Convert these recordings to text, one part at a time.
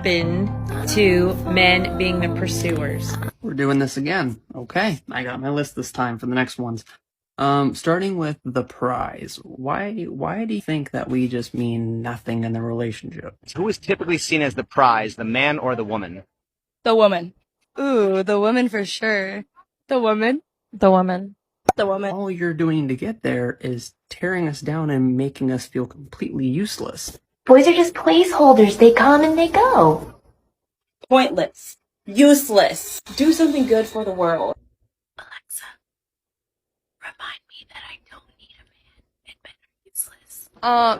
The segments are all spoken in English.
happened to men being the pursuers? We're doing this again. Okay, I got my list this time for the next ones. Starting with the prize. Why do you think that we just mean nothing in the relationship? Who is typically seen as the prize, the man or the woman? The woman. Ooh, the woman for sure. The woman. The woman. The woman. All you're doing to get there is tearing us down and making us feel completely useless. Boys are just placeholders. They come and they go. Pointless. Useless. Do something good for the world. Alexa, remind me that I don't need a man and men are useless.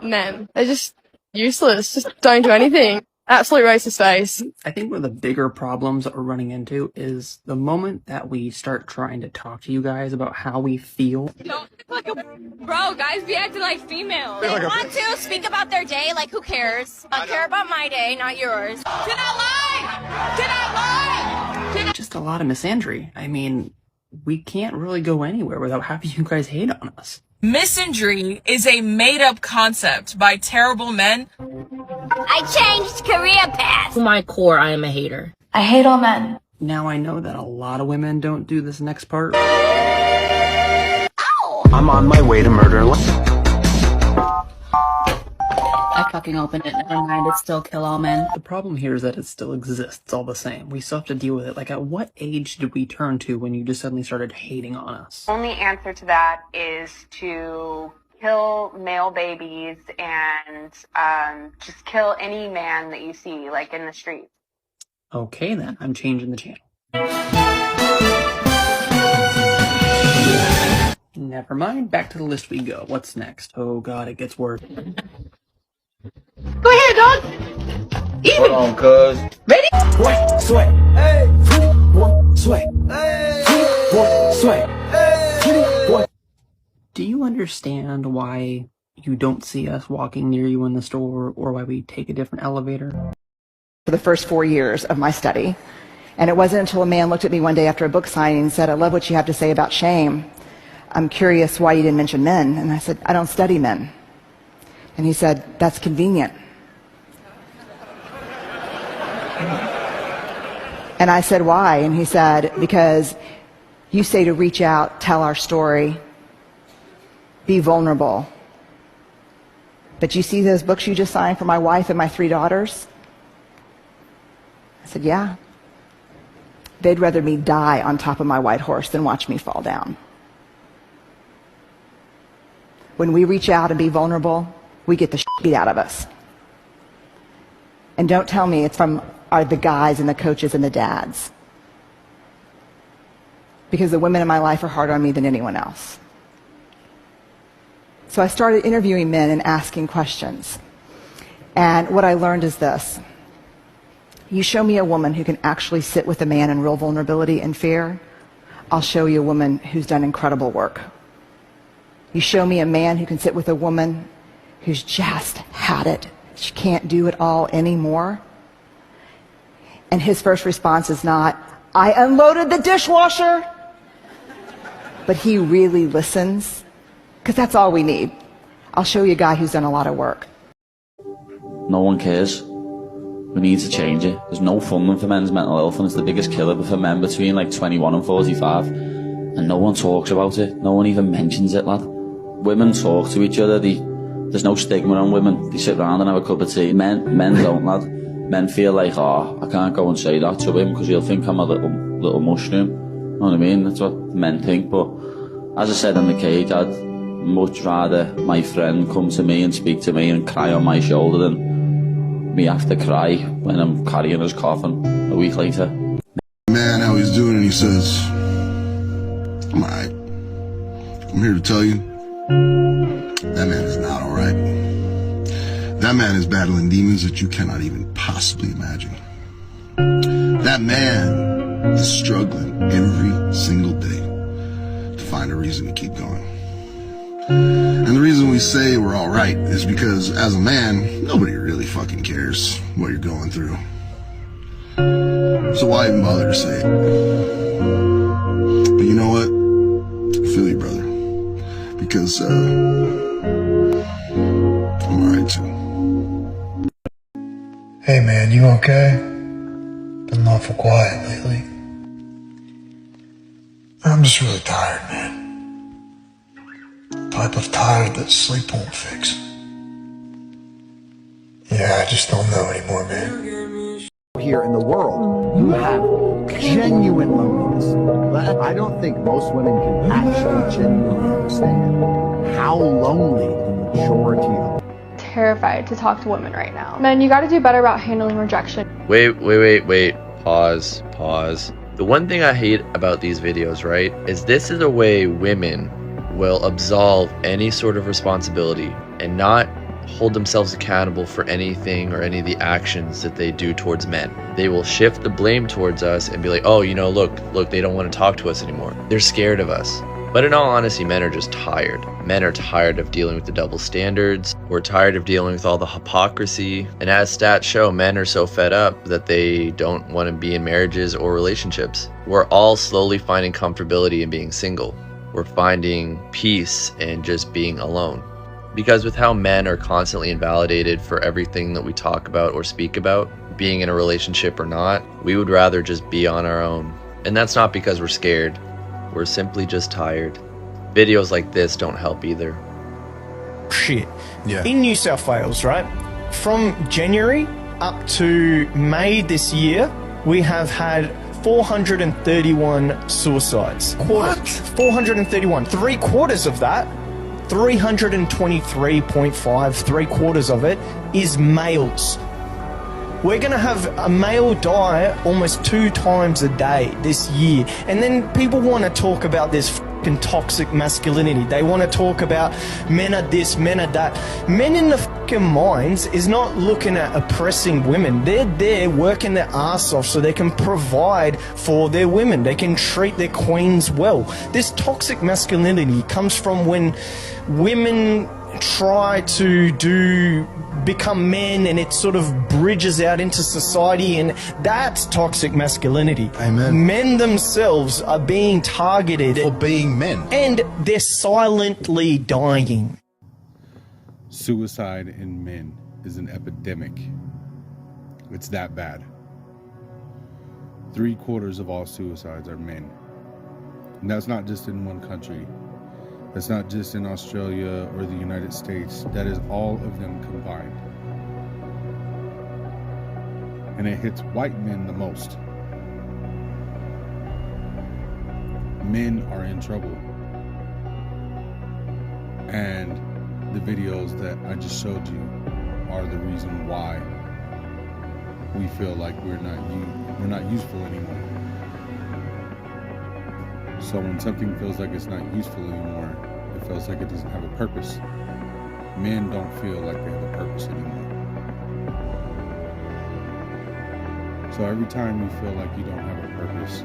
Men. They're just useless. Just don't do anything. Absolute racist face. I think one of the bigger problems that we're running into is the moment that we start trying to talk to you guys about how we feel. Bro, guys be acting like females. They want to speak about their day, like who cares? I care about my day, not yours. Cannot lie! Cannot lie! Just a lot of misandry. I mean, we can't really go anywhere without having you guys hate on us. Misandry is a made-up concept by terrible men. I changed career paths. To my core, I am a hater. I hate all men. Now I know that a lot of women don't do this next part. I'm on my way to murder. I fucking opened it. Never mind, it's still kill all men. The problem here is that it still exists all the same. We still have to deal with it. Like, at what age did we turn to when you just suddenly started hating on us? Only answer to that is to kill male babies and just kill any man that you see, like, in the street. Okay then, I'm changing the channel. Never mind, back to the list we go. What's next? Oh god, it gets worse. Go ahead, dog. Hold on, cuz. Ready? One, sweat. Hey. One, sweat. Hey. One, sweat. Hey. One. Do you understand why you don't see us walking near you in the store, or why we take a different elevator? For the first 4 years of my study. And it wasn't until a man looked at me one day after a book signing and said, "I love what you have to say about shame. I'm curious why you didn't mention men." And I said, "I don't study men." And he said, "That's convenient." And I said, "Why?" And he said, "Because you say to reach out, tell our story, be vulnerable. But you see those books you just signed for my wife and my 3 daughters?" I said, "Yeah. They'd rather me die on top of my white horse than watch me fall down." When we reach out and be vulnerable, we get the shit beat out of us. And don't tell me it's from the guys and the coaches and the dads. Because the women in my life are harder on me than anyone else. So I started interviewing men and asking questions. And what I learned is this. You show me a woman who can actually sit with a man in real vulnerability and fear, I'll show you a woman who's done incredible work. You show me a man who can sit with a woman who's just had it. She can't do it all anymore. And his first response is not, "I unloaded the dishwasher." But he really listens, because that's all we need. I'll show you a guy who's done a lot of work. No one cares. We need to change it. There's no funding for men's mental health, and it's the biggest killer for men between like 21 and 45. And no one talks about it. No one even mentions it, lad. Women talk to each other. There's no stigma on women. They sit around and have a cup of tea. Men don't, lad. Men feel like, oh, I can't go and say that to him because he'll think I'm a little mushroom. You know what I mean? That's what men think. But as I said in the cage, I'd much rather my friend come to me and speak to me and cry on my shoulder than me have to cry when I'm carrying his coffin a week later. Man, how he's doing, and he says, "I'm alright. I'm here to tell you, that man is not alright. That man is battling demons that you cannot even possibly imagine. That man is struggling every single day to find a reason to keep going. And the reason we say we're alright is because as a man, nobody really fucking cares what you're going through. So why even bother to say it? But you know what? I feel you, brother. Because, I'm alright too." Hey man, man, you okay? Been awful quiet lately. I'm just really tired, man. Type of tired that sleep won't fix. Yeah, I just don't know anymore, man. Here in the world, you have genuine loneliness. I don't think most women can actually genuinely understand how lonely the majority of Terrified to talk to women right now. Men, you gotta do better about handling rejection. Wait. Pause. The one thing I hate about these videos, right, is this is a way women will absolve any sort of responsibility and not hold themselves accountable for anything or any of the actions that they do towards men. They will shift the blame towards us and be like, oh, you know, look, they don't want to talk to us anymore. They're scared of us. But in all honesty, men are just tired. Men are tired of dealing with the double standards. We're tired of dealing with all the hypocrisy. And as stats show, men are so fed up that they don't want to be in marriages or relationships. We're all slowly finding comfortability in being single. We're finding peace in just being alone. Because with how men are constantly invalidated for everything that we talk about or speak about, being in a relationship or not, we would rather just be on our own. And that's not because we're scared. We're simply just tired. Videos like this don't help either. Shit. Yeah. In New South Wales, right? From January up to May this year, we have had 431 suicides. What? 431. 3/4 of that, 323.5, 3/4 of it is males. We're going to have a male die almost 2 times a day this year. And then people want to talk about this fucking toxic masculinity. They want to talk about men are this, men are that. Men in the fucking minds is not looking at oppressing women. They're there working their ass off so they can provide for their women. They can treat their queens well. This toxic masculinity comes from when women try to become men, and it sort of bridges out into society, and that's toxic masculinity. Amen. Men themselves are being targeted for being men, and they're silently dying. Suicide in men is an epidemic. It's that bad. 3/4 of all suicides are men. And that's not just in one country. That's not just in Australia or the United States. That is all of them combined. And it hits white men the most. Men are in trouble. And the videos that I just showed you are the reason why we feel like we're not useful anymore. So when something feels like it's not useful anymore, it feels like it doesn't have a purpose. Men don't feel like they have a purpose anymore. So every time you feel like you don't have a purpose,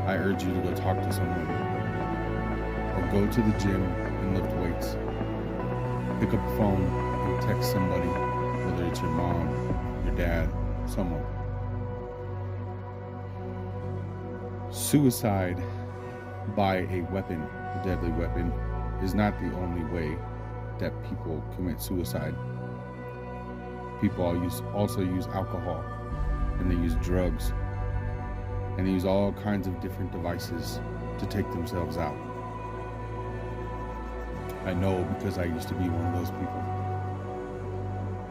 I urge you to go talk to someone. Or go to the gym and lift weights. Pick up the phone and text somebody, whether it's your mom, your dad, someone. Suicide by a weapon, a deadly weapon, is not the only way that people commit suicide. People also use alcohol, and they use drugs, and they use all kinds of different devices to take themselves out. I know because I used to be one of those people.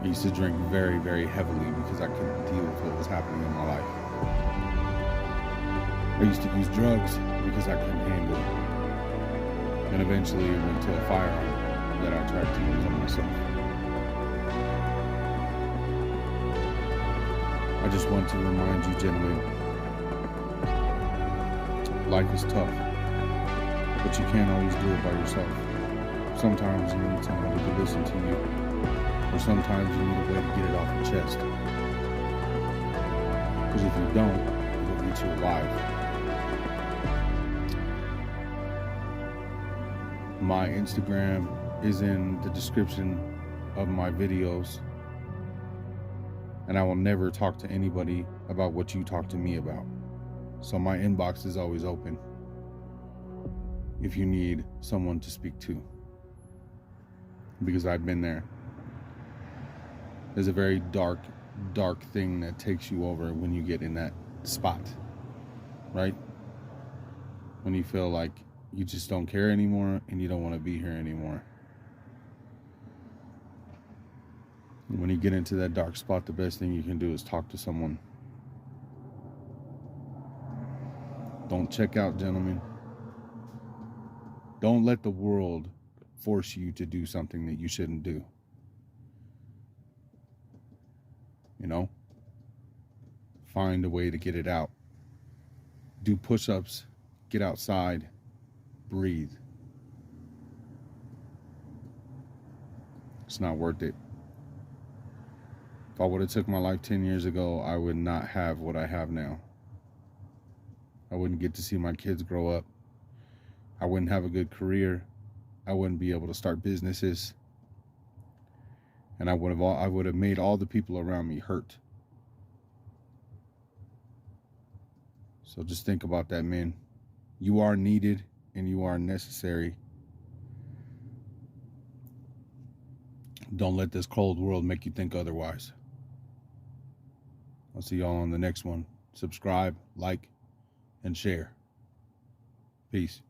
I used to drink very, very heavily because I couldn't deal with what was happening in my life. I used to use drugs because I couldn't handle it. And eventually it went to a firearm that I tried to use on myself. I just want to remind you, gentlemen, life is tough, but you can't always do it by yourself. Sometimes you need someone to listen to you, or sometimes you need a way to get it off your chest. Because if you don't, it'll eat you alive. My Instagram is in the description of my videos, and I will never talk to anybody about what you talk to me about. So my inbox is always open if you need someone to speak to, because I've been there. There's a very dark, dark thing that takes you over when you get in that spot, right? When you feel like you just don't care anymore and you don't want to be here anymore. When you get into that dark spot, the best thing you can do is talk to someone. Don't check out, gentlemen. Don't let the world force you to do something that you shouldn't do. You know? Find a way to get it out. Do push-ups, get outside, breathe. It's not worth it. If I would have took my life 10 years ago, I would not have what I have now. I wouldn't get to see my kids grow up. I wouldn't have a good career. I wouldn't be able to start businesses. And I would have made all the people around me hurt. So just think about that, man. You are needed and you are necessary. Don't let this cold world make you think otherwise. I'll see y'all on the next one. Subscribe, like, and share. Peace.